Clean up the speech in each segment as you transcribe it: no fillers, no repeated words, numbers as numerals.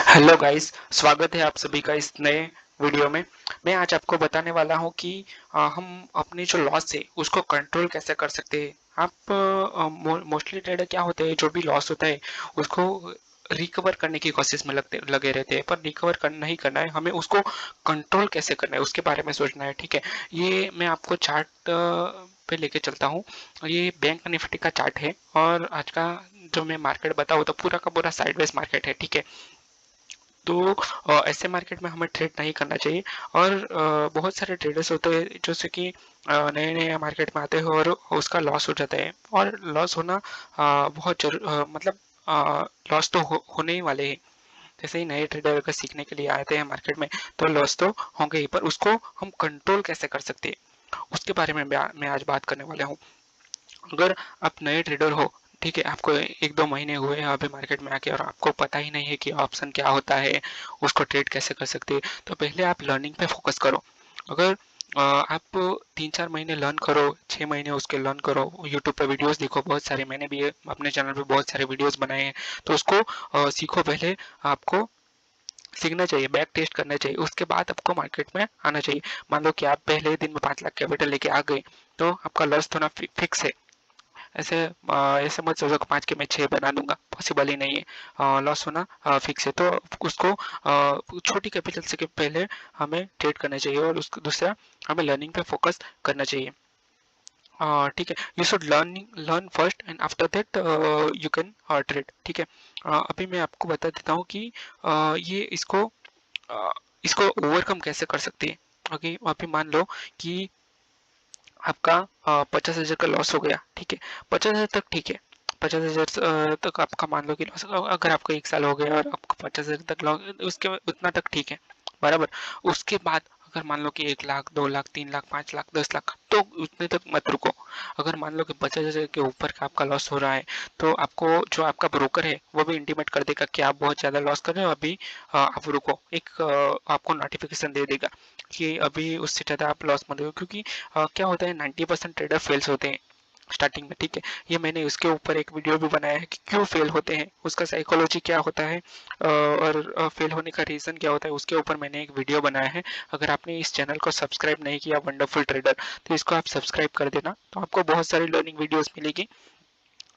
Hello guys, स्वागत है आप सभी का इस नए वीडियो में। मैं आज आपको बताने वाला हूँ कि हम अपनी जो लॉस है उसको कंट्रोल कैसे कर सकते हैं। आप मोस्टली ट्रेडर क्या होते हैं, जो भी लॉस होता है उसको रिकवर करने की कोशिश में लगे रहते हैं, पर रिकवर करना ही करना है, हमें उसको कंट्रोल कैसे करना है उसके बारे में सोचना है। ठीक है, ये मैं आपको चार्ट पे लेके चलता हूँ। ये बैंक निफ्टी का चार्ट है और आज का जो मैं मार्केट बताऊँ तो पूरा का पूरा साइडवेज मार्केट है। ठीक है, तो ऐसे मार्केट में हमें ट्रेड नहीं करना चाहिए। और बहुत सारे ट्रेडर्स होते हैं जैसे कि नए नए मार्केट में आते हैं और उसका लॉस हो जाता है। और लॉस होना बहुत मतलब लॉस तो होने ही वाले हैं। जैसे ही नए ट्रेडर अगर सीखने के लिए आते हैं मार्केट में तो लॉस तो होंगे ही, पर उसको हम कंट्रोल कैसे कर सकते हैं उसके बारे में मैं आज बात करने वाला हूँ। अगर आप नए ट्रेडर हो, ठीक है, आपको एक दो महीने हुए हैं अभी मार्केट में आके और आपको पता ही नहीं है कि ऑप्शन क्या होता है, उसको ट्रेड कैसे कर सकते हैं, तो पहले आप लर्निंग पे फोकस करो। अगर आप 3-4 महीने लर्न करो, 6 महीने उसके लर्न करो, यूट्यूब पे वीडियोस देखो बहुत सारे, मैंने भी अपने चैनल पे बहुत सारे वीडियोस बनाए हैं, तो उसको सीखो पहले। आपको सीखना चाहिए, बैक टेस्ट करना चाहिए, उसके बाद आपको मार्केट में आना चाहिए। मान लो कि आप पहले दिन में 5 लाख कैपिटल लेके आ गए, तो आपका लॉस होना फिक्स है। ऐसे मत सोचो कि 5 के मैं 6 बना दूंगा, पॉसिबल ही नहीं है। लॉस होना फिक्स है, तो उसको छोटी कैपिटल से के पहले हमें ट्रेड करना चाहिए और उसको दूसरा हमें लर्निंग पे फोकस करना चाहिए। ठीक है, you should learn first and after that you can trade. ठीक है, अभी मैं आपको बता देता हूँ कि ये अ, इसको ओवरकम कैसे कर सकते हैं। ओके, अभी मान लो कि आपका 50,000 का लॉस हो गया। ठीक है, 50,000 तक ठीक है, 50,000 तक आपका मान लो कि लॉस, अगर आपका 1 साल हो गया और आपका 50,000 तक लॉस, उसके उतना तक ठीक है, बराबर। उसके बाद अगर मान लो कि 1 लाख, 2 लाख, 3 लाख, 5 लाख, 10 लाख, तो उतने तक मत रुको। अगर मान लो कि 50,000 के ऊपर का आपका लॉस हो रहा है, तो आपको जो आपका ब्रोकर है वो भी इंटीमेट कर देगा कि आप बहुत ज्यादा लॉस कर रहे हो, अभी आप रुको। एक आपको नोटिफिकेशन दे देगा कि अभी उससे ज्यादा आप लॉस मत लो, क्योंकि क्या होता है, 90% ट्रेडर फेल्स होते हैं स्टार्टिंग में। ठीक है, ये मैंने उसके ऊपर एक वीडियो भी बनाया है कि क्यों फेल होते हैं, उसका साइकोलॉजी क्या होता है, और फेल होने का रीजन क्या होता है, उसके ऊपर मैंने एक वीडियो बनाया है। अगर आपने इस चैनल को सब्सक्राइब नहीं किया वंडरफुल ट्रेडर, तो इसको आप सब्सक्राइब कर देना, तो आपको बहुत सारी लर्निंग वीडियोस मिलेगी।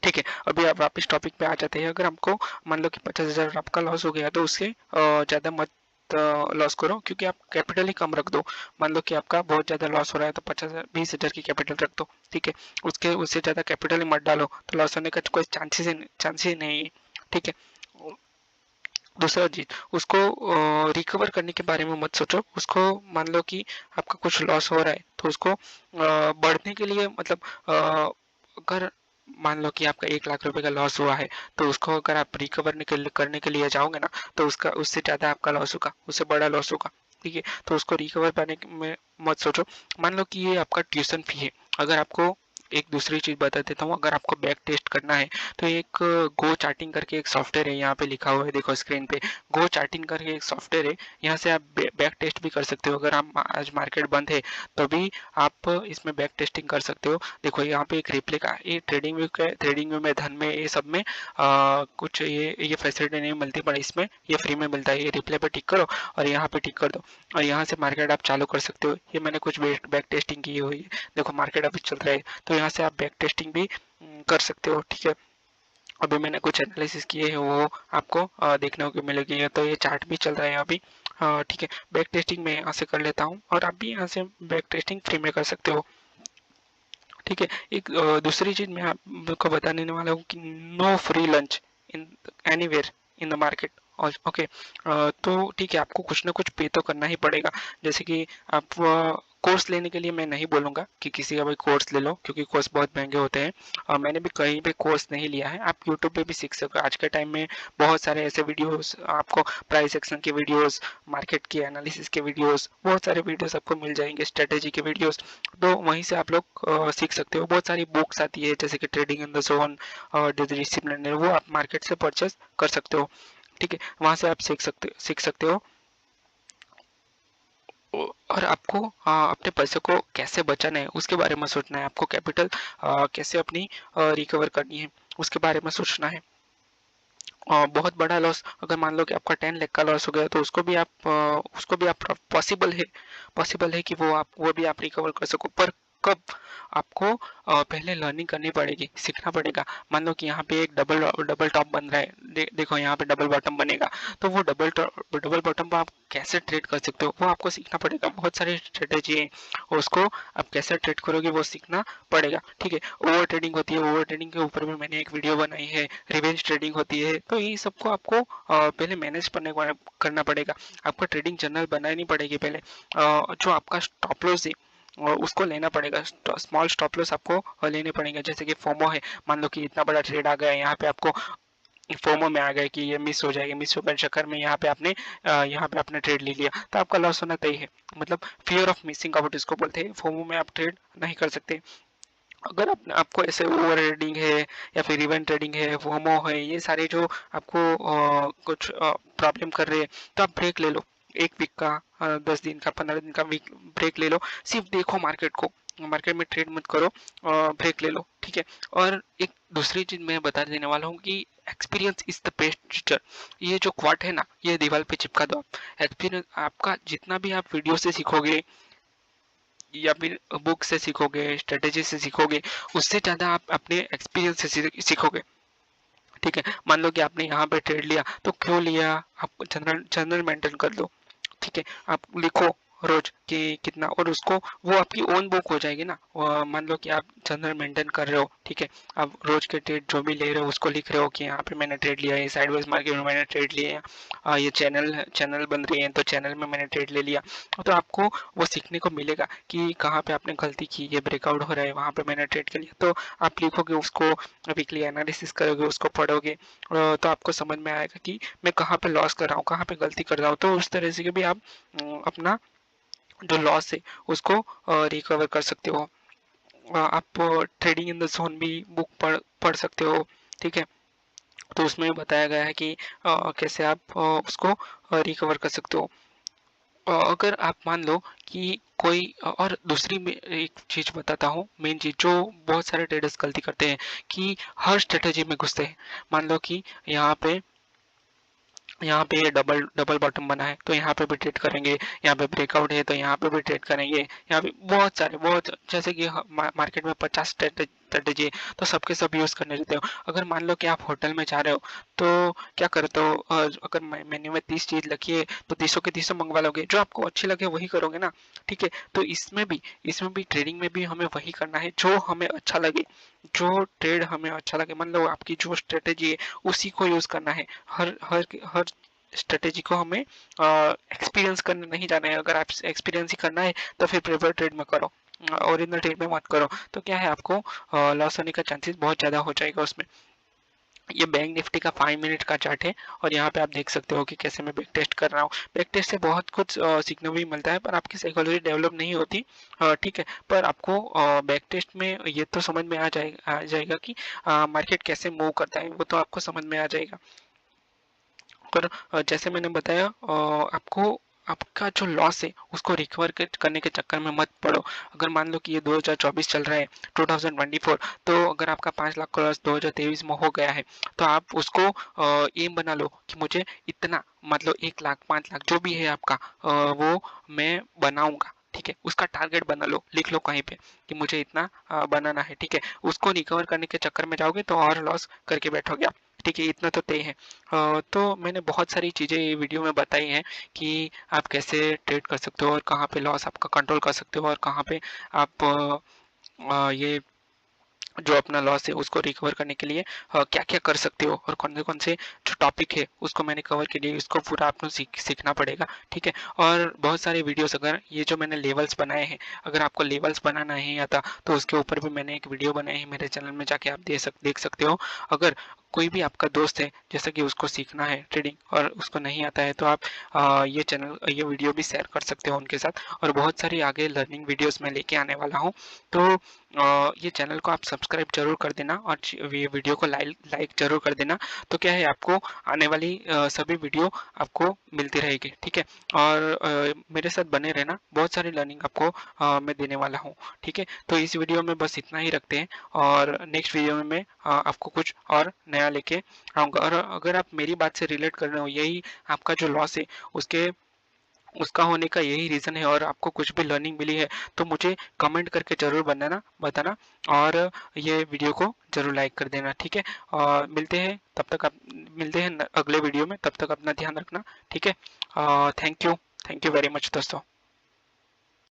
ठीक है, अभी आप वापस टॉपिक पे आ जाते हैं। अगर हमको मान लो कि 50,000 आपका लॉस हो गया, तो उससे ज़्यादा मत लॉस करो, क्योंकि आप कैपिटल ही कम रख दो। मान लो कि आपका बहुत ज़्यादा लॉस हो रहा है तो 50,000 20,000 की कैपिटल रख दो। ठीक है, उसके उससे ज़्यादा कैपिटल ही मत डालो, तो लॉस होने का कोई चांसेस ही नहीं है। ठीक है, दूसरा चीज, उसको रिकवर करने के बारे में मत सोचो। उसको मान लो कि आपका कुछ लॉस हो रहा है, तो उसको बढ़ने के लिए मतलब अगर मान लो कि आपका 1 लाख रुपए का लॉस हुआ है, तो उसको अगर आप रिकवर करने के लिए जाओगे ना, तो उसका उससे ज्यादा आपका लॉस होगा, उससे बड़ा लॉस होगा। ठीक है, तो उसको रिकवर करने में मत सोचो। मान लो कि ये आपका ट्यूशन फी है। अगर आपको एक दूसरी चीज बता देता हूँ, अगर आपको बैक टेस्ट करना है, तो एक गो चार्टिंग करके एक सॉफ्टवेयर है, यहाँ पे लिखा हुआ है, देखो स्क्रीन पे, गो चार्टिंग करके एक सॉफ्टवेयर है। यहाँ से आप बैक टेस्ट भी कर सकते हो। अगर आप आज मार्केट बंद है तो भी आप इसमें बैक टेस्टिंग कर सकते हो। देखो यहाँ पे एक रिप्ले का, ये ट्रेडिंग व्यू का, ट्रेडिंग व्यू में, धन में, ये सब में कुछ ये फैसिलिटी नहीं मिलती, पर इसमें ये फ्री में मिलता है। ये रिप्ले पे टिक करो और यहाँ पे टिक कर दो, और यहाँ से मार्केट आप चालू कर सकते हो। ये मैंने कुछ बैक टेस्टिंग की हुई है, देखो मार्केट अभी चल रहा है, तो यहाँ से आप बैक टेस्टिंग भी कर सकते हो। ठीक है, अभी मैंने कुछ एनालिसिस किए हैं, वो आपको देखने को मिलेगी। तो ये चार्ट भी चल रहा है अभी। ठीक है, बैक टेस्टिंग मैं यहाँ से कर लेता हूँ और आप भी यहाँ से बैक टेस्टिंग फ्री में कर सकते हो। ठीक है, एक दूसरी चीज मैं आपको बताने वाला हूँ कि no free lunch in anywhere in the market. और ओके, तो ठीक है, आपको कुछ ना कुछ पे तो करना ही पड़ेगा। जैसे कि आप कोर्स लेने के लिए मैं नहीं बोलूंगा कि किसी का भाई कोर्स ले लो, क्योंकि कोर्स बहुत महंगे होते हैं। मैंने भी कहीं पे कोर्स नहीं लिया है, आप यूट्यूब पे भी सीख सकते हो। आज के टाइम में बहुत सारे ऐसे वीडियोस आपको, प्राइस एक्शन के वीडियोस, मार्केट के एनालिसिस के वीडियोस, बहुत सारे वीडियोस आपको मिल जाएंगे, स्ट्रेटेजी के वीडियोस, तो वहीं से आप लोग सीख सकते हो। बहुत सारी बुक्स आती है जैसे कि ट्रेडिंग इन द जोन और डिसिप्लिन, वो आप मार्केट से परचेस कर सकते हो। ठीक है, वहां से आप सीख सकते हो। और आपको अपने पैसे को कैसे बचाना है उसके बारे में सोचना है। आपको कैपिटल कैसे अपनी रिकवर करनी है उसके बारे में सोचना है। बहुत बड़ा लॉस, अगर मान लो कि आपका 10 लाख का लॉस हो गया, तो उसको भी आप पॉसिबल है कि वो भी आप रिकवर कर सको, पर कब? आपको पहले लर्निंग करनी पड़ेगी, सीखना पड़ेगा। मान लो कि यहाँ पे एक डबल डबल टॉप बन रहा है, देखो यहाँ पे डबल बॉटम बनेगा, तो वो डबल बॉटम पर आप कैसे ट्रेड कर सकते हो वो आपको सीखना पड़ेगा। बहुत सारी स्ट्रेटेजी है, उसको आप कैसे ट्रेड करोगे वो सीखना पड़ेगा, ठीक है। ओवर ट्रेडिंग होती है, ओवर ट्रेडिंग के ऊपर भी मैंने एक वीडियो बनाई है। रिवेंज ट्रेडिंग होती है, तो ये सबको आपको पहले मैनेज करना पड़ेगा। आपको ट्रेडिंग जर्नल बनानी पड़ेगी पहले। जो आपका स्टॉप लॉस है उसको लेना पड़ेगा, स्मॉल स्टॉप लॉस आपको लेने पड़ेंगे। जैसे कि फोमो है, मान लो कि इतना बड़ा ट्रेड आ गया है, यहाँ पे आपको फोमो में आ गया कि ये मिस हो जाएगा, मिस होकर चक्कर में यहाँ पे आपने ट्रेड ले लिया, तो आपका लॉस होना तय है। मतलब फियर ऑफ मिसिंग आउट इसको बोलते हैं। फोमो में आप ट्रेड नहीं कर सकते। अगर आपको ऐसे ओवर ट्रेडिंग है या फिर इवेंट ट्रेडिंग है, फोमो है, ये सारे जो आपको कुछ प्रॉब्लम कर रहे हैं, तो आप ब्रेक ले लो। 1 वीक का, 10 दिन का, 15 दिन का वीक ब्रेक ले लो। सिर्फ देखो मार्केट को, मार्केट में ट्रेड मत करो, ब्रेक ले लो, ठीक है। और एक दूसरी चीज मैं बता देने वाला हूँ कि experience is the best teacher. ये जो क्वाट है ना, ये दीवार पे चिपका दो आप। एक्सपीरियंस आपका जितना भी आप वीडियो से सीखोगे या फिर बुक से सीखोगे, स्ट्रेटेजी से सीखोगे, उससे ज़्यादा आप अपने एक्सपीरियंस से सीखोगे, ठीक है। मान लो कि आपने यहाँ पे ट्रेड लिया, तो क्यों लिया, आप जनरल जनरल मेंटेन कर लो, ठीक है। आप लिखो रोज कि कितना, और उसको वो आपकी ओन बुक हो जाएगी ना। मान लो कि आप जनरल मेंटेन कर रहे हो, ठीक है। आप रोज के ट्रेड जो भी ले रहे हो उसको लिख रहे हो कि यहाँ पे मैंने ट्रेड लिया है, साइडवेज मार्केट में मैंने ट्रेड लिए हैं, ये चैनल बन रही है तो चैनल में मैंने ट्रेड ले लिया। तो आपको वो सीखने को मिलेगा कि कहाँ पे आपने गलती की, ये ब्रेकआउट हो रहा है, वहाँ पे मैंने ट्रेड कर लिया। तो आप लिखोगे उसको, वीकली एनालिसिस करोगे, उसको पढ़ोगे, तो आपको समझ में आएगा कि मैं कहाँ पे लॉस कर रहा हूँ, कहाँ पे गलती कर रहा हूँ। तो उस तरह से भी आप अपना जो लॉस है उसको रिकवर कर सकते हो। आप ट्रेडिंग इन द जोन भी बुक पढ़ सकते हो, ठीक है। तो उसमें बताया गया है कि कैसे आप उसको रिकवर कर सकते हो। अगर आप मान लो कि कोई और दूसरी एक चीज बताता हूँ, मेन चीज जो बहुत सारे ट्रेडर्स गलती करते हैं कि हर स्ट्रेटेजी में घुसते हैं। मान लो कि यहाँ पे डबल डबल बॉटम बना है तो यहाँ पे भी ट्रेड करेंगे, यहाँ पे ब्रेकआउट है तो यहाँ पे भी ट्रेड करेंगे, यहाँ पे बहुत जैसे कि मार्केट में 50 स्ट्रेटेजी है, तो सबके सब यूज करने रहते हो। अगर मान लो कि आप होटल में जा रहे हो, तो क्या करते हो, अगर मेन्यू में 30 चीज लिखी है तो 30 के 30 मंगवा लोगे, जो आपको अच्छी लगे वही करोगे ना, ठीक है। तो इसमें भी ट्रेडिंग में भी हमें वही करना है जो हमें अच्छा लगे, जो ट्रेड हमें अच्छा लगे। मान लो आपकी जो स्ट्रेटेजी है उसी को यूज करना है। हर स्ट्रेटेजी को हमें एक्सपीरियंस करने नहीं जाना है। अगर आप एक्सपीरियंस ही करना है तो फिर प्रेफर ट्रेड में करो, ओरिजिनल ट्रेड में मत करो। तो क्या है, आपको लॉस होने का चांसेस बहुत ज़्यादा हो जाएगा उसमें। ये बैंक निफ्टी का 5 मिनट का चार्ट है, और यहाँ पे आप देख सकते हो कि कैसे मैं बैक टेस्ट कर रहा हूँ। बैक टेस्ट से बहुत कुछ सीखने को भी मिलता है, पर आपकी साइकोलॉजी डेवलप नहीं होती, ठीक है। पर आपको बैक टेस्ट में ये तो समझ में आ जाएगा कि मार्केट कैसे मूव करता है, वो तो आपको समझ में आ जाएगा। पर जैसे मैंने बताया, आपको आपका जो लॉस है उसको रिकवर करने के चक्कर में मत पड़ो। अगर मान लो कि ये 2024 चल रहा है, 2024, तो अगर आपका 5 लाख का लॉस 2023 में हो गया है, तो आप उसको एम बना लो कि मुझे इतना, मतलब 1 लाख, 5 लाख जो भी है आपका, वो मैं बनाऊंगा, ठीक है। उसका टारगेट बना लो, लिख लो कहीं पे कि मुझे इतना बनाना है, ठीक है। उसको रिकवर करने के चक्कर में जाओगे तो और लॉस करके बैठोगे आप, ठीक है। इतना तो तय है। तो मैंने बहुत सारी चीज़ें ये वीडियो में बताई हैं कि आप कैसे ट्रेड कर सकते हो और कहाँ पे लॉस आपका कंट्रोल कर सकते हो, और कहाँ पे आप ये जो अपना लॉस है उसको रिकवर करने के लिए क्या क्या कर सकते हो, और कौन से जो टॉपिक है उसको मैंने कवर के लिए इसको पूरा आपको सीखना पड़ेगा, ठीक है। और बहुत सारे वीडियोस, अगर ये जो मैंने लेवल्स बनाए हैं, अगर आपको लेवल्स बनाना नहीं आता तो उसके ऊपर भी मैंने एक वीडियो बनाई है, मेरे चैनल में जाके आप देख सकते हो। अगर कोई भी आपका दोस्त है जैसे कि उसको सीखना है ट्रेडिंग और उसको नहीं आता है, तो आप ये वीडियो भी शेयर कर सकते हो उनके साथ। और बहुत सारी आगे लर्निंग वीडियोस मैं लेके आने वाला हूँ। तो ये चैनल को आप सब्सक्राइब जरूर कर देना, और ये वीडियो को लाइक जरूर कर देना। तो क्या है, आपको आने वाली सभी वीडियो आपको मिलती रहेगी, ठीक है। और मेरे साथ बने रहना, बहुत सारी लर्निंग आपको मैं देने वाला हूँ, ठीक है। तो इस वीडियो में बस इतना ही रखते हैं, और नेक्स्ट वीडियो में मैं आपको कुछ और नया नया लेके आऊँगा। और अगर आप मेरी बात से रिलेट कर रहे हो, यही आपका जो लॉस है उसके उसका होने का यही रीज़न है और आपको कुछ भी लर्निंग मिली है, तो मुझे कमेंट करके ज़रूर बताना और ये वीडियो को ज़रूर लाइक कर देना, ठीक है? और मिलते हैं अगले वीडियो में, तब तक अपना ध्यान रखना, ठीक है? थैंक यू वेरी मच दोस्तों।